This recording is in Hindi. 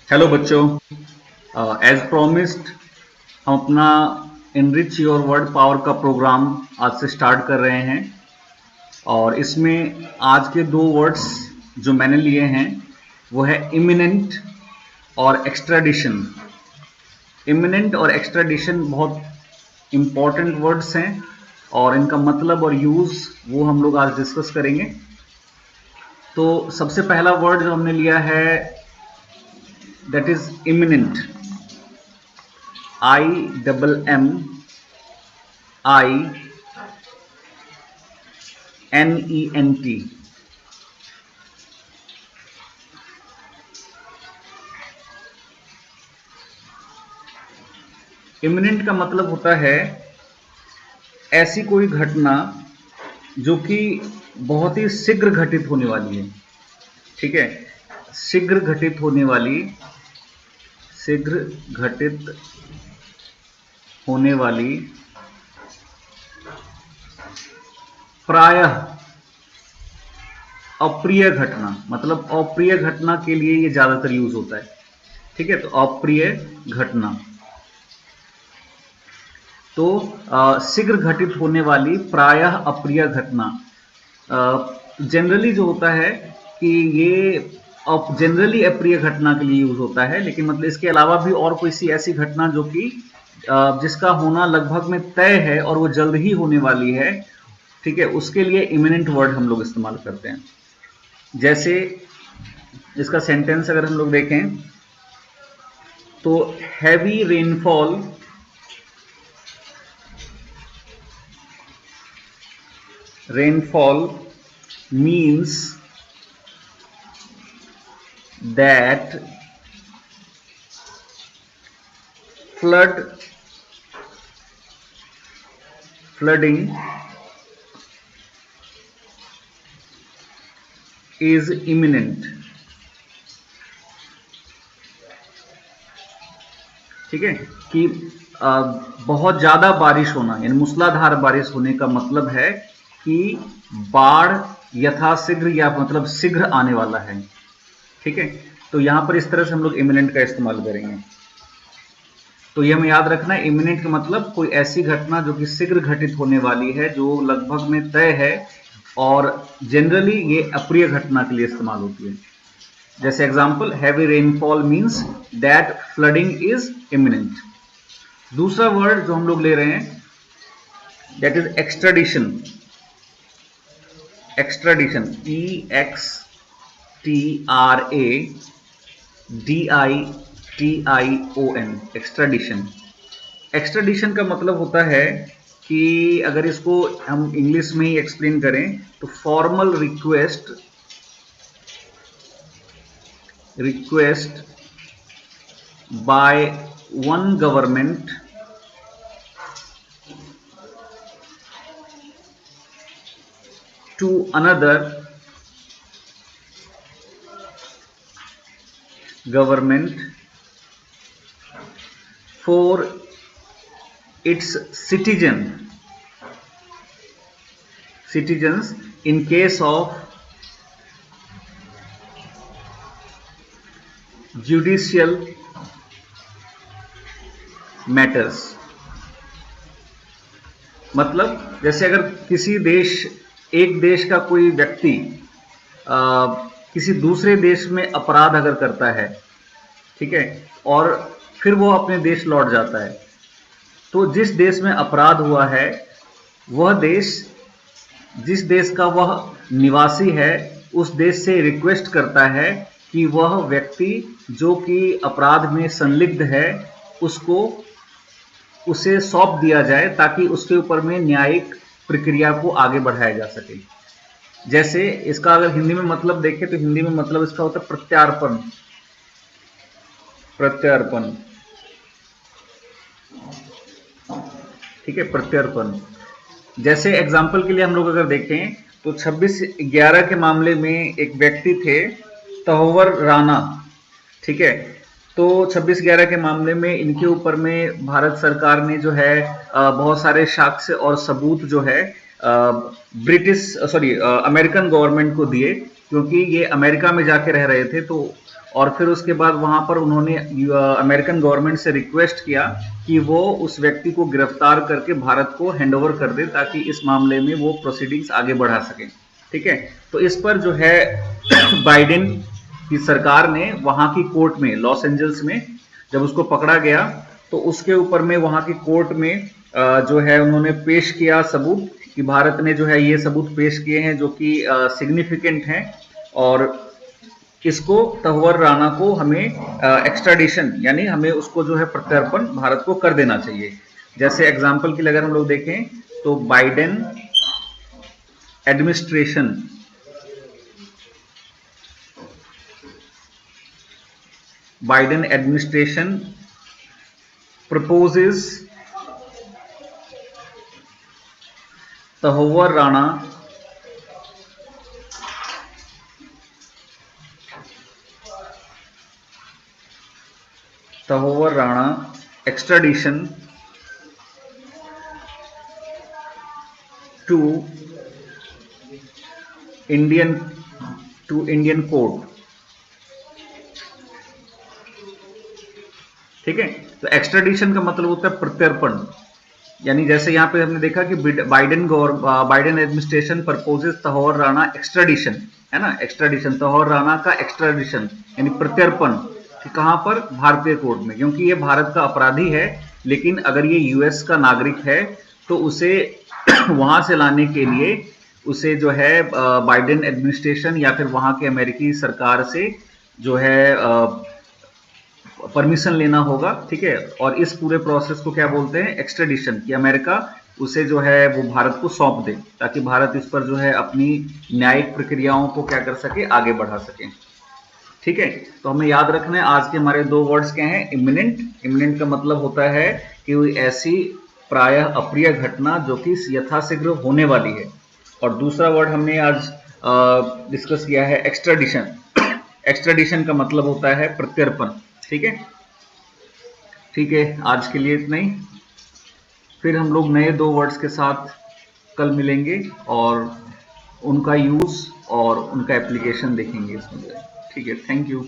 हेलो बच्चों, एज प्रॉमिस्ड हम अपना इनरिच योर वर्ड पावर का प्रोग्राम आज से स्टार्ट कर रहे हैं। और इसमें आज के दो वर्ड्स जो मैंने लिए हैं वो है इमिनेंट और एक्स्ट्राडिशन। इमिनेंट और एक्स्ट्राडिशन बहुत इम्पॉर्टेंट वर्ड्स हैं और इनका मतलब और यूज़ वो हम लोग आज डिस्कस करेंगे। तो सबसे पहला वर्ड जो हमने लिया है that is imminent. IMMINENT। Imminent का मतलब होता है ऐसी कोई घटना जो कि बहुत ही शीघ्र घटित होने वाली है। ठीक है, शीघ्र घटित होने वाली, शीघ्र घटित होने वाली, प्रायः अप्रिय घटना। मतलब अप्रिय घटना के लिए ये ज्यादातर यूज होता है। ठीक है, तो अप्रिय घटना तो शीघ्र घटित होने वाली प्रायः अप्रिय घटना। जनरली जो होता है कि ये जनरली अप्रिय घटना के लिए यूज होता है, लेकिन मतलब इसके अलावा भी और कोई सी ऐसी घटना जो कि जिसका होना लगभग में तय है और वो जल्द ही होने वाली है, ठीक है, उसके लिए इमिनेंट वर्ड हम लोग इस्तेमाल करते हैं। जैसे इसका सेंटेंस अगर हम लोग देखें तो heavy rainfall means that flooding is imminent। ठीक है, कि बहुत ज्यादा बारिश होना यानी मूसलाधार बारिश होने का मतलब है कि बाढ़ यथाशीघ्र या मतलब शीघ्र आने वाला है। ठीक है, तो यहां पर इस तरह से हम लोग इमिनेंट का इस्तेमाल करेंगे। तो ये हमें याद रखना है, इमिनेंट का मतलब कोई ऐसी घटना जो कि शीघ्र घटित होने वाली है, जो लगभग में तय है, और जनरली ये अप्रिय घटना के लिए इस्तेमाल होती है। जैसे example, heavy rainfall means that flooding is imminent. दूसरा वर्ड जो हम लोग ले रहे हैं that is extradition. Extradition, EXTRADITION, extradition. Extradition का मतलब होता है कि अगर इसको हम इंग्लिश में ही एक्सप्लेन करें तो formal request by one government to another government for its citizens in case of judicial matters। मतलब जैसे अगर किसी देश, एक देश का कोई व्यक्ति किसी दूसरे देश में अपराध अगर करता है, ठीक है, और फिर वो अपने देश लौट जाता है, तो जिस देश में अपराध हुआ है वह देश, जिस देश का वह निवासी है, उस देश से रिक्वेस्ट करता है कि वह व्यक्ति जो कि अपराध में संलिग्ध है उसको उसे सौंप दिया जाए ताकि उसके ऊपर में न्यायिक प्रक्रिया को आगे बढ़ाया जा सके। जैसे इसका अगर हिंदी में मतलब देखें तो हिंदी में मतलब इसका होता है प्रत्यार्पण। प्रत्यार्पण, ठीक है, प्रत्यार्पण। जैसे एग्जाम्पल के लिए हम लोग अगर देखें तो 26/11 के मामले में एक व्यक्ति थे तहवर राणा। ठीक है, तो 26/11 के मामले में इनके ऊपर में भारत सरकार ने जो है बहुत सारे साक्ष्य और सबूत जो है अमेरिकन गवर्नमेंट को दिए, क्योंकि ये अमेरिका में जाके रह रहे थे। तो और फिर उसके बाद वहां पर उन्होंने अमेरिकन गवर्नमेंट से रिक्वेस्ट किया कि वो उस व्यक्ति को गिरफ्तार करके भारत को हैंडओवर कर दे ताकि इस मामले में वो प्रोसीडिंग्स आगे बढ़ा सकें। ठीक है, तो इस पर जो है बाइडेन की सरकार ने वहां की कोर्ट में, लॉस एंजल्स में जब उसको पकड़ा गया तो उसके ऊपर में वहां की कोर्ट में जो है उन्होंने पेश किया सबूत कि भारत ने जो है ये सबूत पेश किए हैं जो कि सिग्निफिकेंट हैं, और इसको तहव्वुर राणा को हमें एक्स्ट्राडिशन यानी हमें उसको जो है प्रत्यर्पण भारत को कर देना चाहिए। जैसे एग्जांपल के लिए अगर हम लोग देखें तो Biden administration proposes Tahawwur Rana extradition to Indian court। ठीक है, तो एक्स्ट्राडिशन का मतलब होता है प्रत्यर्पण, यानी जैसे यहाँ पे हमने देखा कि Biden administration proposes Tahawwur Rana extradition, है ना, एक्स्ट्राडिशन तहव्वुर राणा का एक्स्ट्राडिशन यानी प्रत्यर्पण कि कहां पर, भारतीय कोर्ट में, क्योंकि ये भारत का अपराधी है लेकिन अगर ये यूएस का नागरिक है तो उसे वहां से लाने के लिए उसे जो है बाइडेन एडमिनिस्ट्रेशन या फिर वहां के अमेरिकी सरकार से जो है परमिशन लेना होगा। ठीक है, और इस पूरे प्रोसेस को क्या बोलते हैं, एक्स्ट्रेडिशन, कि अमेरिका उसे जो है वो भारत को सौंप दे ताकि भारत इस पर जो है अपनी न्यायिक प्रक्रियाओं को क्या कर सके, आगे बढ़ा सके। ठीक है, तो हमें याद रखना है आज के हमारे दो वर्ड्स क्या हैं, इमिनेंट। इमिनेंट का मतलब होता है कि कोई ऐसी प्रायः अप्रिय घटना जो कि यथाशीघ्र होने वाली है, और दूसरा वर्ड हमने आज डिस्कस किया है एक्स्ट्राडिशन। एक्स्ट्राडिशन का मतलब होता है प्रत्यर्पण। ठीक है, ठीक है, आज के लिए इतना ही, फिर हम लोग नए दो वर्ड्स के साथ कल मिलेंगे और उनका यूज और उनका एप्लीकेशन देखेंगे इसमें। ठीक है, थैंक यू।